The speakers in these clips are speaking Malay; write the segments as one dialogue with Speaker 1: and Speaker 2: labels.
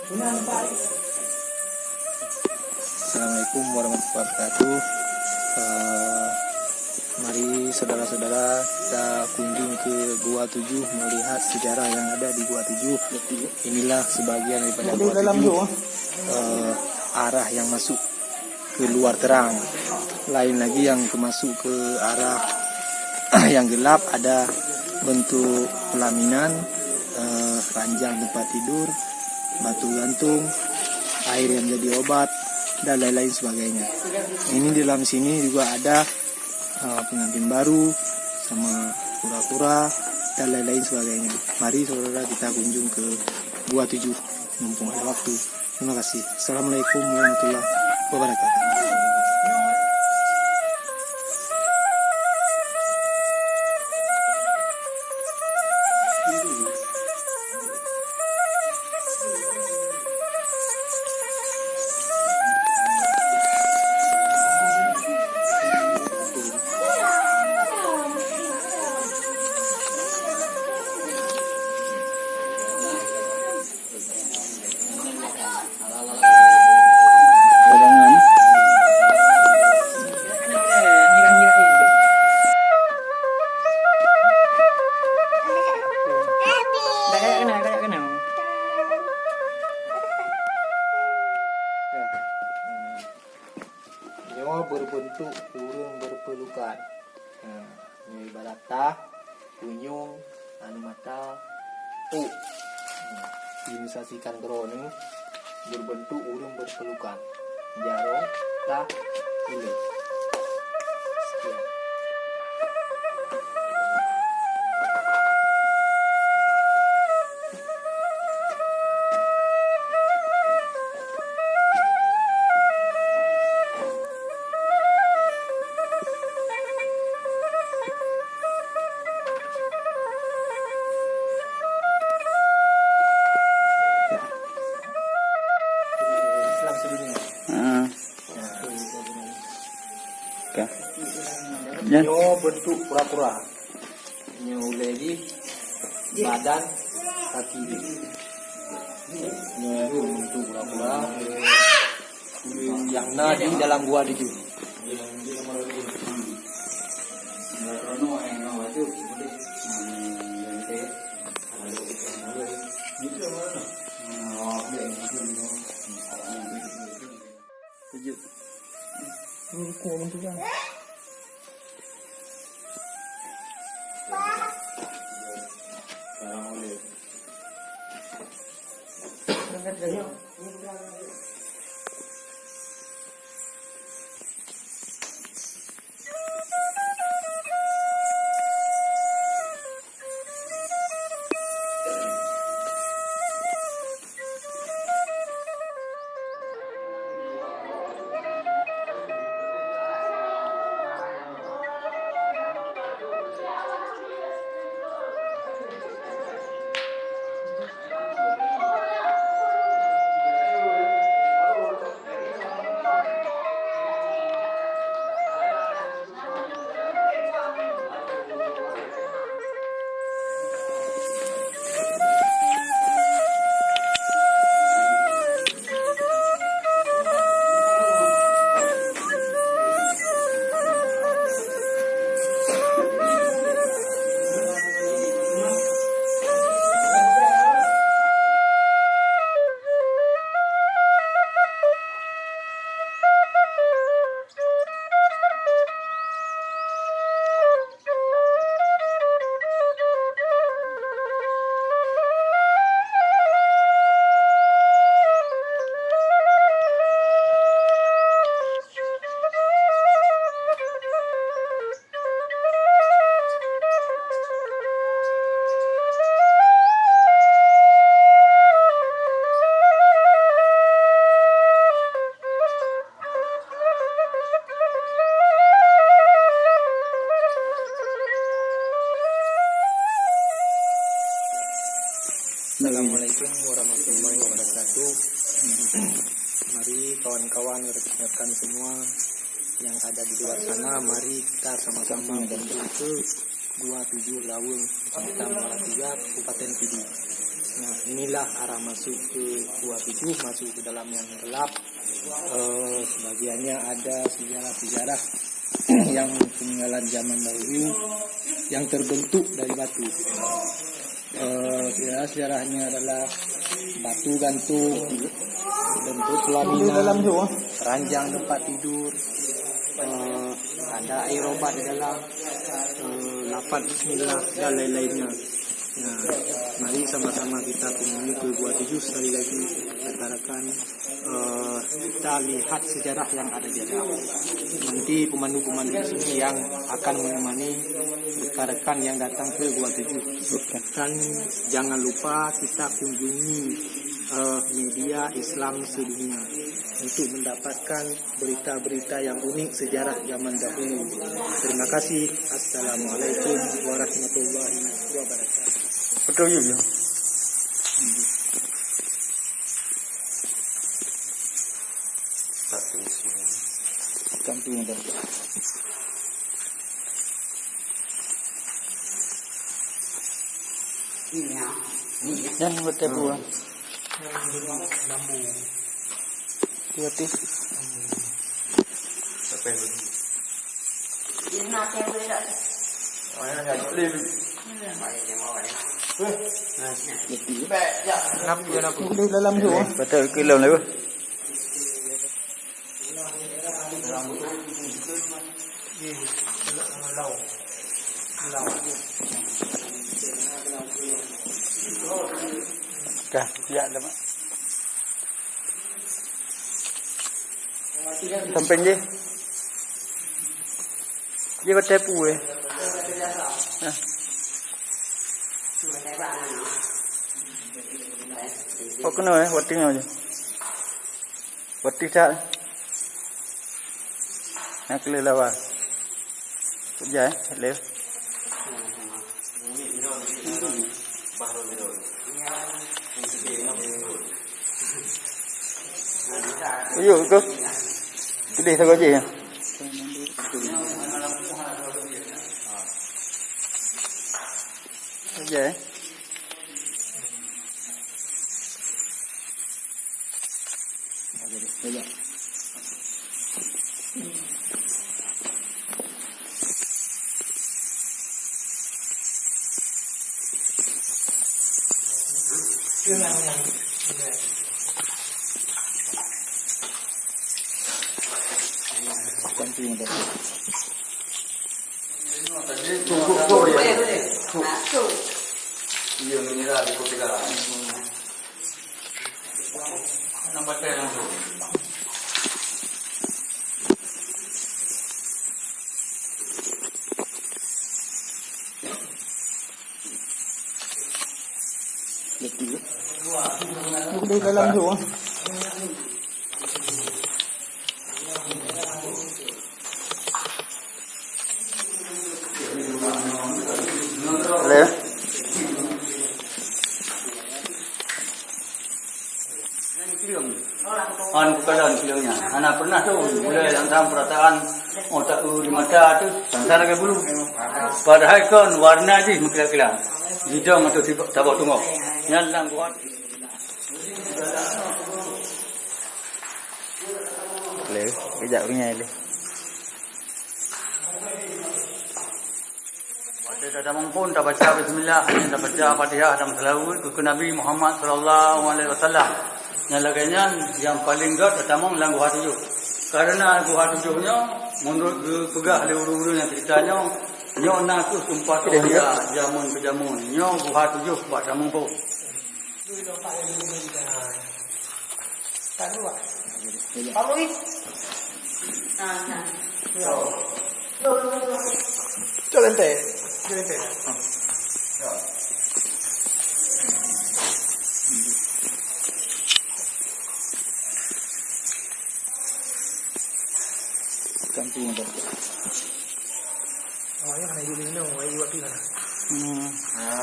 Speaker 1: Assalamualaikum warahmatullahi wabarakatuh. Mari saudara-saudara kita kunjung ke Gua 7 melihat sejarah yang ada di Gua 7. Inilah sebagian daripada Gua 7, arah yang masuk ke luar terang. Lain lagi yang masuk ke arah yang gelap, ada bentuk pelaminan, ranjang tempat tidur, batu gantung, air yang jadi obat, dan lain-lain sebagainya. Ini di dalam sini juga ada pengantin baru sama kura-kura dan lain-lain sebagainya. Mari saudara kita kunjung ke Gua 7 mumpung ada waktu. Terima kasih. Assalamualaikum warahmatullahi wabarakatuh. Nyawa berbentuk urang berpelukan. Ini ibarat tah, kunyung, anu mata, dinisasikan kroning berbentuk urang berpelukan. Jaro, tah, ule. Sekian. Nyo bentuk pura-pura. Nyo lagi badan kaki ini. Nyo bentuk pura-pura. Yang di dalam Gua 7. Assalamualaikum warahmatullahi wabarakatuh. Mari kawan-kawan, rekan-rekan semua yang ada di luar sana, mari kita sama-sama menuju ke Gua 7 Lawung, Kecamatan Muara 3, Kabupaten Pidi. Nah, inilah arah masuk ke Gua 7, masuk ke dalam yang gelap. Sebagiannya ada sejarah-sejarah yang peninggalan zaman dahulu yang terbentuk dari batu. Sejarahnya adalah batu gantung, bentuk pelaminan, keranjang tempat tidur, ada air obat di dalam, lapan bismillah dan lain-lainnya. Nah, mari sama-sama kita kunjungi ke Gua 7 sekali lagi. Rekan-rekan, kita lihat sejarah yang ada di dalam. Nanti pemandu-pemandu di sini yang akan menemani rekan-rekan yang datang ke Gua 7. Dan jangan lupa kita kunjungi media Islam sedunia untuk mendapatkan berita-berita yang unik sejarah zaman dahulu. Terima kasih. Assalamualaikum warahmatullahi wabarakatuh.
Speaker 2: Betul ya.
Speaker 1: Kampung dah.
Speaker 2: Yang bertebu.
Speaker 1: Lambu.
Speaker 2: Tiap-tiap.
Speaker 1: Dalam tu.
Speaker 2: Betul kilo lagi. Dah, ya dah. Samping je. Dia bertepu eh. Kok kena watingnya aja. Wating tak. Nak kelih lawa. Kerja leh. Ayo ke. Kedih tak aja ya. Kerja
Speaker 3: Iya mengira di kota Nampak saya langsung.
Speaker 1: Di dalam tu.
Speaker 2: leh.
Speaker 3: Keadaan filmnya. Anak pernah tuh mulai dalam perataan otak di mata tu sangsara ke bulu. Padahal kan warna je mukila-kila. Hidung atau tabak tunggu. Yang dalam buat.
Speaker 2: Leh, kejap punya leh.
Speaker 3: Pada datang pun tak baca bismillah, tak baca Fatihah dan salawat ke Nabi Muhammad sallallahu alaihi wasallam. Yang lainnya yang paling gak datang dalam Gua 7. Karena Gua 7-nya menurut pegah oleh uru-uru yang ceritanya nyo nak tu sumpah tu dia jamun ke jamun. Nyo Gua 7 buat jamun pun.
Speaker 4: Palui.
Speaker 1: Lente. Kampung dah. Oh, yang mana ibu minum, ibu buat pilihan.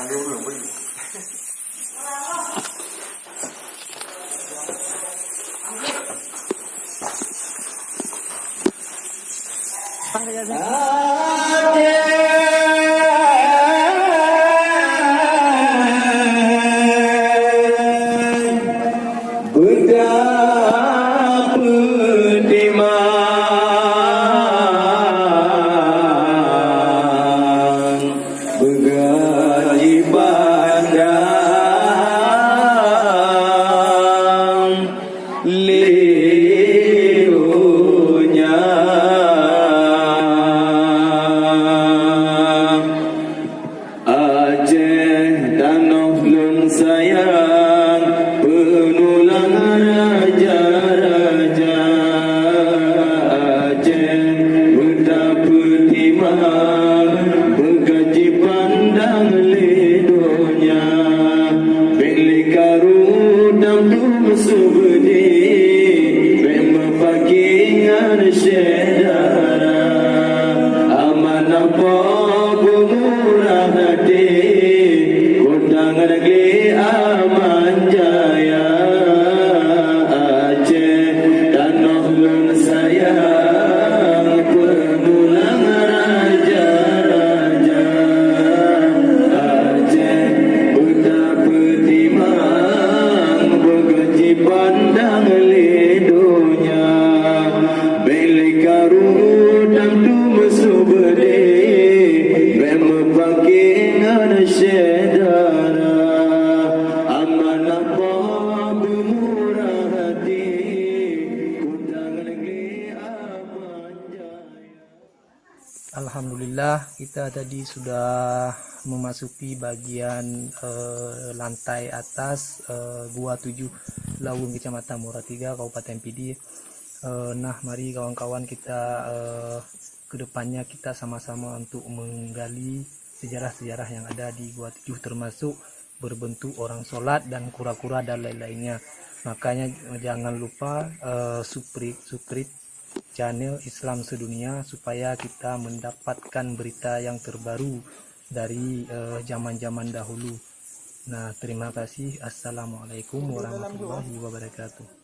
Speaker 3: Dia belum beli.
Speaker 5: betapa timan bergaji pandang leonya Aceh tanah lun sayang penulang raja-raja Aceh betapa timang bergaji pandang ledonya Beli karudam dum subdi Bema pakingan syedara Amanah pemurah hati Kutang negeri aman jaya Aceh tanah lun sayang penulang raja-raja Aceh betapa timang bergaji pandang ledonya Beli karudam dum subdi Bema pakingan syedara Amanah pemurah hati Kutang negeri aman jaya.
Speaker 1: Alhamdulillah, kita tadi sudah memasuki bagian lantai atas Gua 7 Lawung, Kecamatan Muara 3, Kabupaten Pidi. Nah, mari kawan-kawan kita kedepannya kita sama-sama untuk menggali sejarah-sejarah yang ada di Gua 7, termasuk berbentuk orang sholat dan kura-kura dan lain-lainnya. Makanya jangan lupa subscribe channel Islam Sedunia supaya kita mendapatkan berita yang terbaru dari zaman-zaman dahulu. Nah, terima kasih. Assalamualaikum warahmatullahi wabarakatuh.